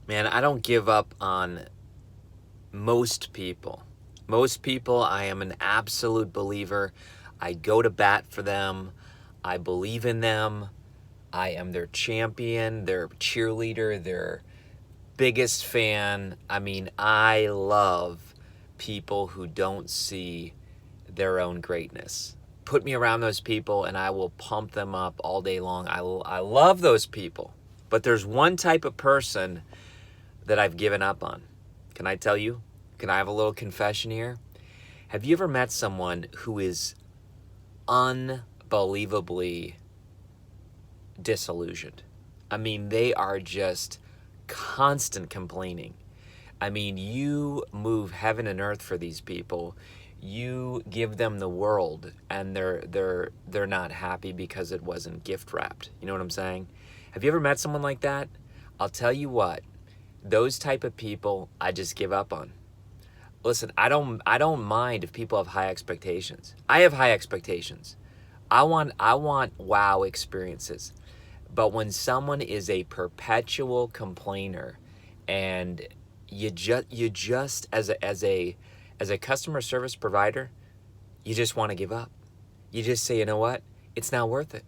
Man, I don't give up on most people. Most people, I am an absolute believer. I go to bat for them. I believe in them. I am their champion, their cheerleader, their biggest fan. I mean, I love people who don't see their own greatness. Put me around those people and I will pump them up all day long. I love those people. But there's one type of person that I've given up on. Can I tell you? Can I have a little confession here? Have you ever met someone who is unbelievably disillusioned? I mean, they are just constant complaining. I mean, you move heaven and earth for these people. You give them the world and they're not happy because it wasn't gift wrapped. You know what I'm saying? Have you ever met someone like that? I'll tell you what. Those type of people I just give up on. Listen, I don't mind if people have high expectations. I have high expectations. I want wow experiences. But when someone is a perpetual complainer and you just as a customer service provider, you just want to give up. You just say, you know what? It's not worth it.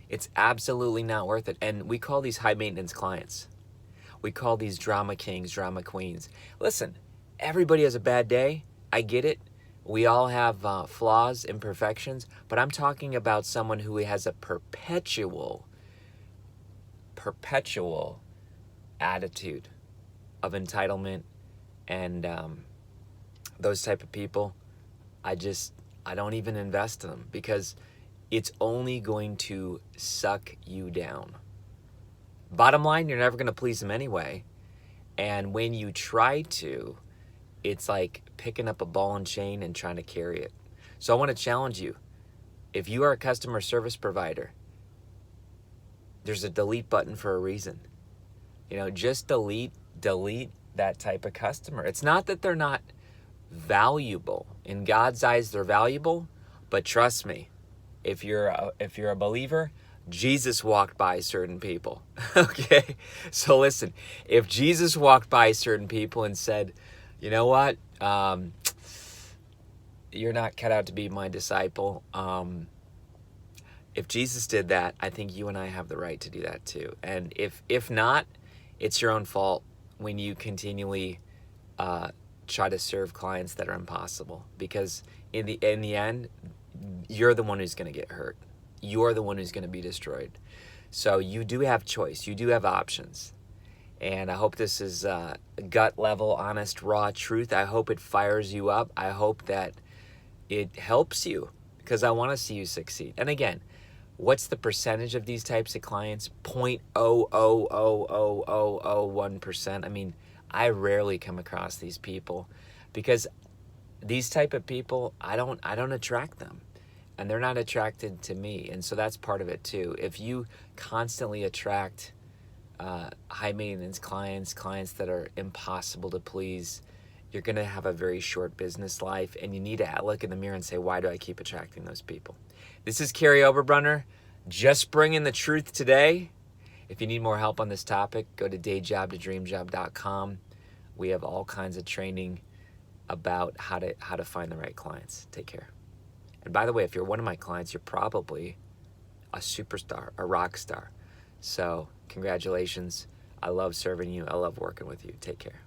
It's absolutely not worth it. And we call these high maintenance clients. We call these drama kings, drama queens. Listen, everybody has a bad day. I get it. We all have flaws, imperfections, but I'm talking about someone who has a perpetual attitude of entitlement, and those type of people, I don't even invest in them because it's only going to suck you down. Bottom line, you're never going to please them anyway. And when you try to, it's like picking up a ball and chain and trying to carry it. So I want to challenge you. If you are a customer service provider, there's a delete button for a reason. You know, just delete that type of customer. It's not that they're not valuable. In God's eyes, they're valuable, but trust me, if you're a believer, Jesus walked by certain people. Okay? So listen, if Jesus walked by certain people and said, you know what? You're not cut out to be my disciple. If Jesus did that, I think you and I have the right to do that too. And if not, it's your own fault when you continually try to serve clients that are impossible. Because in the end, you're the one who's going to get hurt. You're the one who's going to be destroyed. So you do have choice. You do have options. And I hope this is gut level, honest, raw truth. I hope it fires you up. I hope that it helps you because I want to see you succeed. And again, what's the percentage of these types of clients? 0.0000001%. I mean, I rarely come across these people because these type of people, I don't attract them. And they're not attracted to me. And so that's part of it too. If you constantly attract high maintenance clients that are impossible to please, you're going to have a very short business life. And you need to look in the mirror and say, why do I keep attracting those people? This is Kary Oberbrunner, just bringing the truth today. If you need more help on this topic, go to dayjobtodreamjob.com. We have all kinds of training about how to find the right clients. Take care. And by the way, if you're one of my clients, you're probably a superstar, a rock star. So congratulations. I love serving you. I love working with you. Take care.